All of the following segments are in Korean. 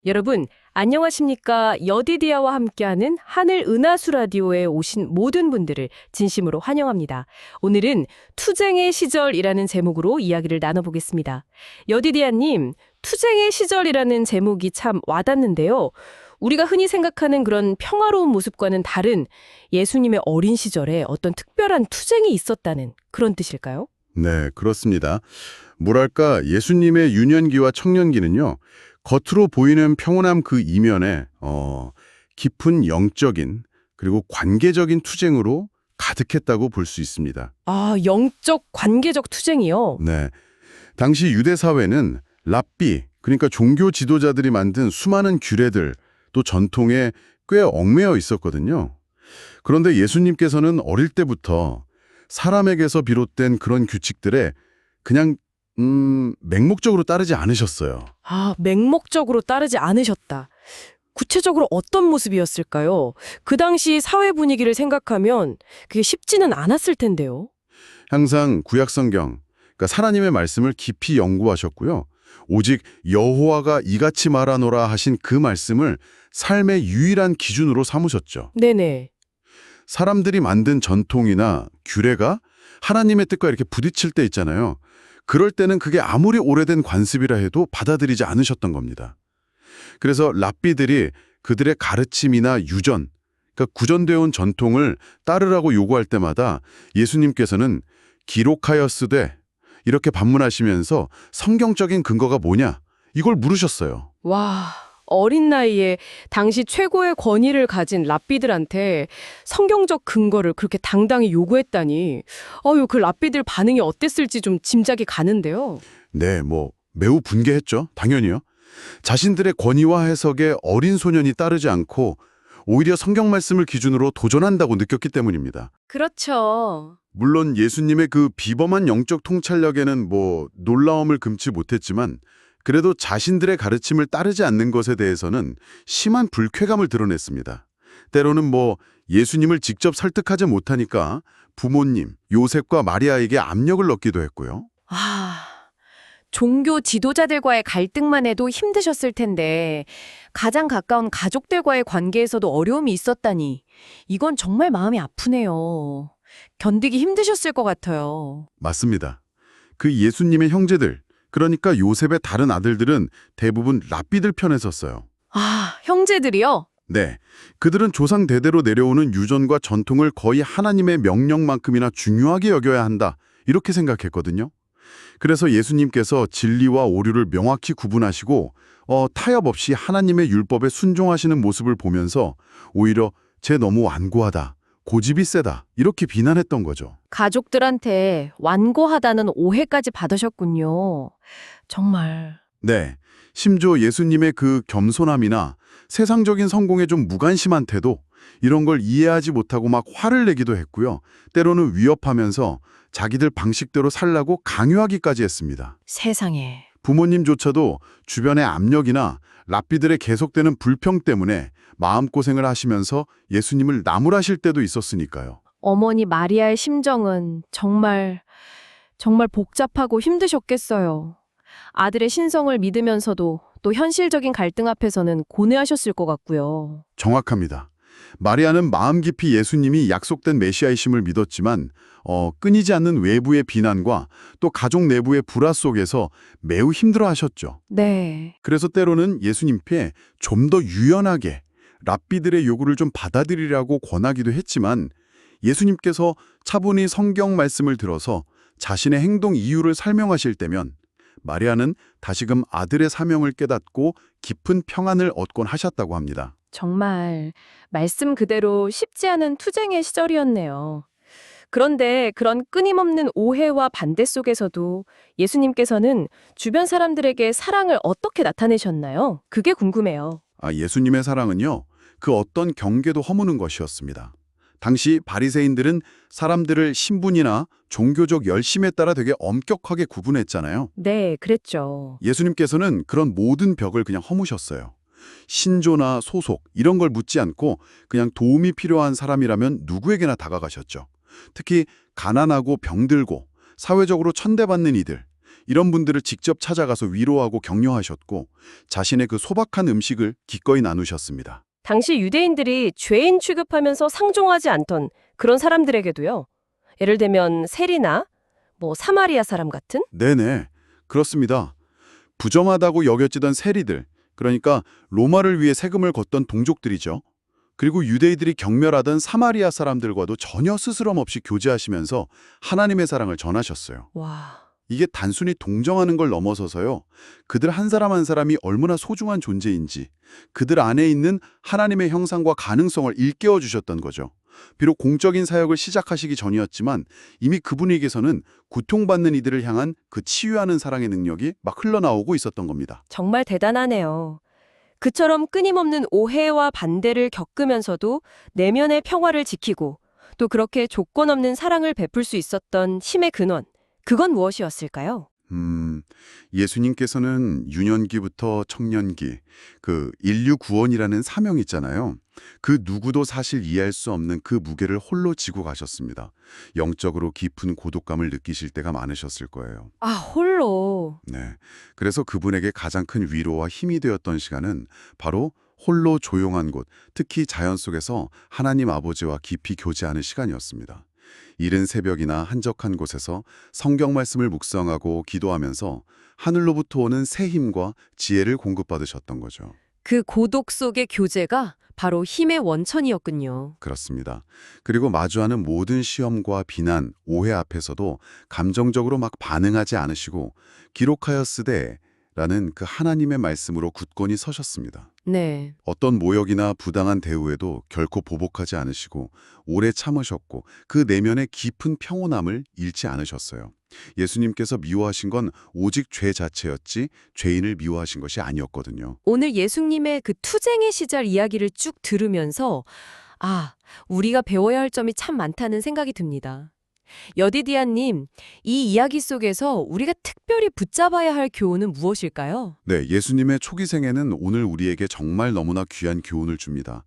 여러분, 안녕하십니까? 여디디아와 함께하는 하늘 은하수 라디오에 오신 모든 분들을 진심으로 환영합니다. 오늘은 투쟁의 시절이라는 제목으로 이야기를 나눠보겠습니다. 여디디아님, 투쟁의 시절이라는 제목이 참 와닿는데요. 우리가 흔히 생각하는 그런 평화로운 모습과는 다른 예수님의 어린 시절에 어떤 특별한 투쟁이 있었다는 그런 뜻일까요? 네, 그렇습니다. 뭐랄까, 예수님의 유년기와 청년기는요, 겉으로 보이는 평온함 그 이면에 깊은 영적인 그리고 관계적인 투쟁으로 가득했다고 볼 수 있습니다. 아, 영적, 관계적 투쟁이요? 네, 당시 유대 사회는 랍비, 그러니까 종교 지도자들이 만든 수많은 규례들, 또 전통에 꽤 얽매여 있었거든요. 그런데 예수님께서는 어릴 때부터 사람에게서 비롯된 그런 규칙들에 그냥 맹목적으로 따르지 않으셨어요. 아, 맹목적으로 따르지 않으셨다. 구체적으로 어떤 모습이었을까요? 그 당시 사회 분위기를 생각하면 그게 쉽지는 않았을 텐데요. 항상 구약 성경, 그러니까 하나님의 말씀을 깊이 연구하셨고요. 오직 여호와가 이같이 말하노라 하신 그 말씀을 삶의 유일한 기준으로 삼으셨죠. 네네. 사람들이 만든 전통이나 규례가 하나님의 뜻과 이렇게 부딪힐 때 있잖아요. 그럴 때는 그게 아무리 오래된 관습이라 해도 받아들이지 않으셨던 겁니다. 그래서 랍비들이 그들의 가르침이나 유전, 그러니까 구전되어 온 전통을 따르라고 요구할 때마다 예수님께서는 기록하였으되 이렇게 반문하시면서 성경적인 근거가 뭐냐? 이걸 물으셨어요. 와, 어린 나이에 당시 최고의 권위를 가진 랍비들한테 성경적 근거를 그렇게 당당히 요구했다니. 그 랍비들 반응이 어땠을지 좀 짐작이 가는데요. 네, 매우 분개했죠. 당연히요. 자신들의 권위와 해석에 어린 소년이 따르지 않고 오히려 성경 말씀을 기준으로 도전한다고 느꼈기 때문입니다. 그렇죠. 물론 예수님의 그 비범한 영적 통찰력에는 놀라움을 금치 못했지만 그래도 자신들의 가르침을 따르지 않는 것에 대해서는 심한 불쾌감을 드러냈습니다. 때로는 예수님을 직접 설득하지 못하니까 부모님, 요셉과 마리아에게 압력을 넣기도 했고요. 아, 종교 지도자들과의 갈등만 해도 힘드셨을 텐데 가장 가까운 가족들과의 관계에서도 어려움이 있었다니 이건 정말 마음이 아프네요. 견디기 힘드셨을 것 같아요. 맞습니다. 그 예수님의 형제들, 그러니까 요셉의 다른 아들들은 대부분 랍비들 편에 섰어요. 아, 형제들이요? 네, 그들은 조상 대대로 내려오는 유전과 전통을 거의 하나님의 명령만큼이나 중요하게 여겨야 한다, 이렇게 생각했거든요. 그래서 예수님께서 진리와 오류를 명확히 구분하시고 타협 없이 하나님의 율법에 순종하시는 모습을 보면서 오히려 쟤 너무 완고하다, 고집이 세다, 이렇게 비난했던 거죠. 가족들한테 완고하다는 오해까지 받으셨군요. 정말. 네, 심지어 예수님의 그 겸손함이나 세상적인 성공에 좀 무관심한 태도, 이런 걸 이해하지 못하고 막 화를 내기도 했고요. 때로는 위협하면서 자기들 방식대로 살라고 강요하기까지 했습니다. 세상에. 부모님조차도 주변의 압력이나 랍비들의 계속되는 불평 때문에 마음고생을 하시면서 예수님을 나무라실 때도 있었으니까요. 어머니 마리아의 심정은 정말 복잡하고 힘드셨겠어요. 아들의 신성을 믿으면서도 또 현실적인 갈등 앞에서는 고뇌하셨을 것 같고요. 정확합니다. 마리아는 마음 깊이 예수님이 약속된 메시아이심을 믿었지만 끊이지 않는 외부의 비난과 또 가족 내부의 불화 속에서 매우 힘들어하셨죠. 네. 그래서 때로는 예수님께 좀 더 유연하게 랍비들의 요구를 좀 받아들이라고 권하기도 했지만 예수님께서 차분히 성경 말씀을 들어서 자신의 행동 이유를 설명하실 때면 마리아는 다시금 아들의 사명을 깨닫고 깊은 평안을 얻곤 하셨다고 합니다. 정말 말씀 그대로 쉽지 않은 투쟁의 시절이었네요. 그런데 그런 끊임없는 오해와 반대 속에서도 예수님께서는 주변 사람들에게 사랑을 어떻게 나타내셨나요? 그게 궁금해요. 예수님의 사랑은요, 그 어떤 경계도 허무는 것이었습니다. 당시 바리새인들은 사람들을 신분이나 종교적 열심에 따라 되게 엄격하게 구분했잖아요. 네, 그랬죠. 예수님께서는 그런 모든 벽을 그냥 허무셨어요. 신조나 소속 이런 걸 묻지 않고 그냥 도움이 필요한 사람이라면 누구에게나 다가가셨죠. 특히 가난하고 병들고 사회적으로 천대받는 이들, 이런 분들을 직접 찾아가서 위로하고 격려하셨고 자신의 그 소박한 음식을 기꺼이 나누셨습니다. 당시 유대인들이 죄인 취급하면서 상종하지 않던 그런 사람들에게도요. 예를 들면 세리나 사마리아 사람 같은? 네네, 그렇습니다. 부정하다고 여겨지던 세리들, 그러니까 로마를 위해 세금을 걷던 동족들이죠. 그리고 유대인들이 경멸하던 사마리아 사람들과도 전혀 스스럼 없이 교제하시면서 하나님의 사랑을 전하셨어요. 와, 이게 단순히 동정하는 걸 넘어서서요. 그들 한 사람 한 사람이 얼마나 소중한 존재인지, 그들 안에 있는 하나님의 형상과 가능성을 일깨워 주셨던 거죠. 비록 공적인 사역을 시작하시기 전이었지만 이미 그분에게서는 고통받는 이들을 향한 그 치유하는 사랑의 능력이 막 흘러나오고 있었던 겁니다. 정말 대단하네요. 그처럼 끊임없는 오해와 반대를 겪으면서도 내면의 평화를 지키고 또 그렇게 조건 없는 사랑을 베풀 수 있었던 힘의 근원, 그건 무엇이었을까요? 예수님께서는 유년기부터 청년기, 그 인류 구원이라는 사명 있잖아요. 그 누구도 사실 이해할 수 없는 그 무게를 홀로 지고 가셨습니다. 영적으로 깊은 고독감을 느끼실 때가 많으셨을 거예요. 아, 홀로. 네. 그래서 그분에게 가장 큰 위로와 힘이 되었던 시간은 바로 홀로 조용한 곳, 특히 자연 속에서 하나님 아버지와 깊이 교제하는 시간이었습니다. 이른 새벽이나 한적한 곳에서 성경 말씀을 묵상하고 기도하면서 하늘로부터 오는 새 힘과 지혜를 공급받으셨던 거죠. 그 고독 속의 교제가 바로 힘의 원천이었군요. 그렇습니다. 그리고 마주하는 모든 시험과 비난, 오해 앞에서도 감정적으로 막 반응하지 않으시고 기록하였으되 라는 그 하나님의 말씀으로 굳건히 서셨습니다. 네. 어떤 모욕이나 부당한 대우에도 결코 보복하지 않으시고 오래 참으셨고 그 내면의 깊은 평온함을 잃지 않으셨어요. 예수님께서 미워하신 건 오직 죄 자체였지 죄인을 미워하신 것이 아니었거든요. 오늘 예수님의 그 투쟁의 시절 이야기를 쭉 들으면서 우리가 배워야 할 점이 참 많다는 생각이 듭니다. 여디디아님, 이 이야기 속에서 우리가 특별히 붙잡아야 할 교훈은 무엇일까요? 네, 예수님의 초기 생애는 오늘 우리에게 정말 너무나 귀한 교훈을 줍니다.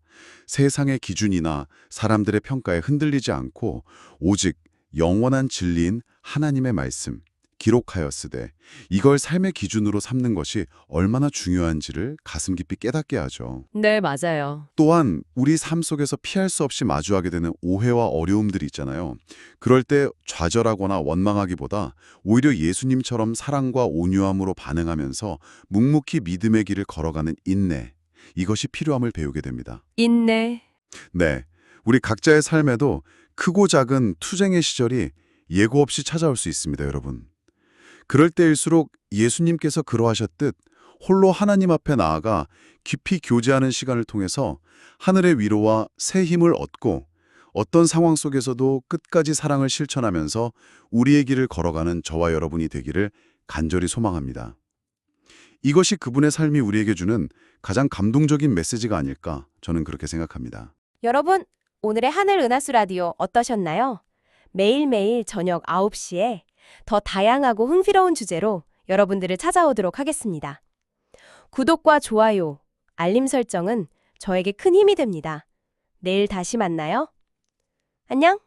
세상의 기준이나 사람들의 평가에 흔들리지 않고 오직 영원한 진리인 하나님의 말씀, 기록하였으되 이걸 삶의 기준으로 삼는 것이 얼마나 중요한지를 가슴 깊이 깨닫게 하죠. 네, 맞아요. 또한 우리 삶 속에서 피할 수 없이 마주하게 되는 오해와 어려움들이 있잖아요. 그럴 때 좌절하거나 원망하기보다 오히려 예수님처럼 사랑과 온유함으로 반응하면서 묵묵히 믿음의 길을 걸어가는 인내, 이것이 필요함을 배우게 됩니다. 인내. 네, 우리 각자의 삶에도 크고 작은 투쟁의 시절이 예고 없이 찾아올 수 있습니다, 여러분. 그럴 때일수록 예수님께서 그러하셨듯 홀로 하나님 앞에 나아가 깊이 교제하는 시간을 통해서 하늘의 위로와 새 힘을 얻고 어떤 상황 속에서도 끝까지 사랑을 실천하면서 우리의 길을 걸어가는 저와 여러분이 되기를 간절히 소망합니다. 이것이 그분의 삶이 우리에게 주는 가장 감동적인 메시지가 아닐까 저는 그렇게 생각합니다. 여러분, 오늘의 하늘 은하수 라디오 어떠셨나요? 매일매일 저녁 9시에 더 다양하고 흥미로운 주제로 여러분들을 찾아오도록 하겠습니다. 구독과 좋아요, 알림 설정은 저에게 큰 힘이 됩니다. 내일 다시 만나요. 안녕!